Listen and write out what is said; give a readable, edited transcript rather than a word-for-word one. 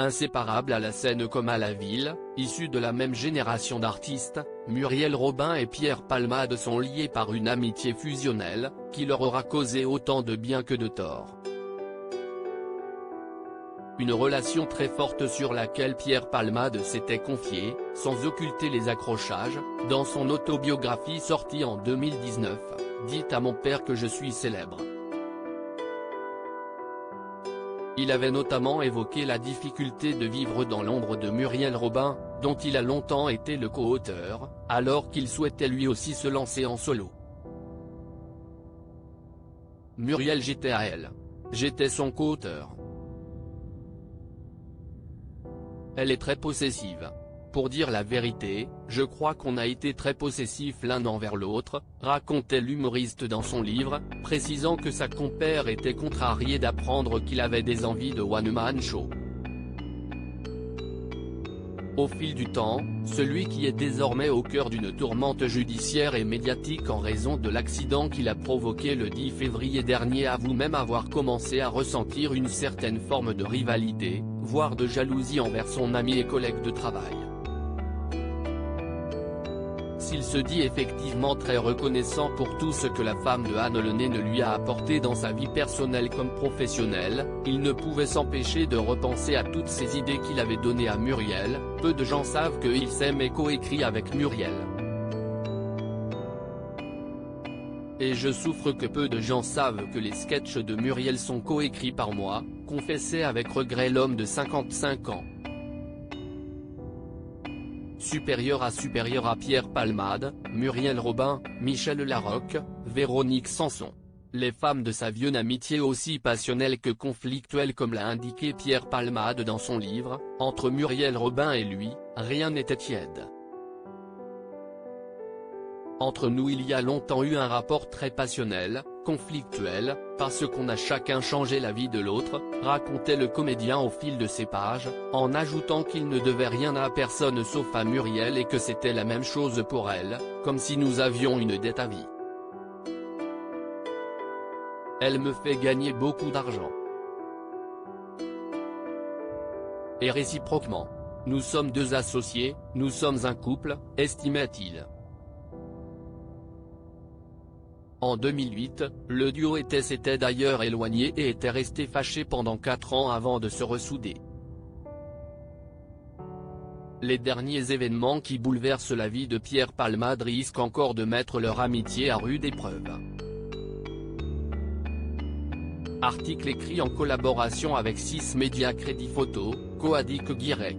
Inséparables à la scène comme à la ville, issus de la même génération d'artistes, Muriel Robin et Pierre Palmade sont liés par une amitié fusionnelle, qui leur aura causé autant de bien que de tort. Une relation très forte sur laquelle Pierre Palmade s'était confié, sans occulter les accrochages, dans son autobiographie sortie en 2019, « Dites à mon père que je suis célèbre ». Il avait notamment évoqué la difficulté de vivre dans l'ombre de Muriel Robin, dont il a longtemps été le co-auteur, alors qu'il souhaitait lui aussi se lancer en solo. Muriel: j'étais à elle. J'étais son co-auteur. Elle est très possessive. Pour dire la vérité, je crois qu'on a été très possessifs l'un envers l'autre, racontait l'humoriste dans son livre, précisant que sa compère était contrariée d'apprendre qu'il avait des envies de one-man show. Au fil du temps, celui qui est désormais au cœur d'une tourmente judiciaire et médiatique en raison de l'accident qu'il a provoqué le 10 février dernier avoue même avoir commencé à ressentir une certaine forme de rivalité, voire de jalousie envers son ami et collègue de travail. S'il se dit effectivement très reconnaissant pour tout ce que la femme de Anne Lenay ne lui a apporté dans sa vie personnelle comme professionnelle, il ne pouvait s'empêcher de repenser à toutes ces idées qu'il avait données à Muriel. Peu de gens savent qu'il s'aime et coécrit avec Muriel. Et je souffre que peu de gens savent que les sketchs de Muriel sont coécrits par moi, confessait avec regret l'homme de 55 ans. Supérieur à Pierre Palmade, Muriel Robin, Michel Larocque, Véronique Sanson. Les femmes de sa vieune amitié aussi passionnelle que conflictuelle comme l'a indiqué Pierre Palmade dans son livre, entre Muriel Robin et lui, rien n'était tiède. Entre nous il y a longtemps eu un rapport très passionnel, conflictuel, parce qu'on a chacun changé la vie de l'autre, racontait le comédien au fil de ses pages, en ajoutant qu'il ne devait rien à personne sauf à Muriel et que c'était la même chose pour elle, comme si nous avions une dette à vie. Elle me fait gagner beaucoup d'argent. Et réciproquement. Nous sommes deux associés, nous sommes un couple, estimait-il. En 2008, le duo s'était d'ailleurs éloigné et était resté fâché pendant 4 ans avant de se ressouder. Les derniers événements qui bouleversent la vie de Pierre Palmade risquent encore de mettre leur amitié à rude épreuve. Article écrit en collaboration avec 6 Médias Crédit Photo, Coadic Guirec.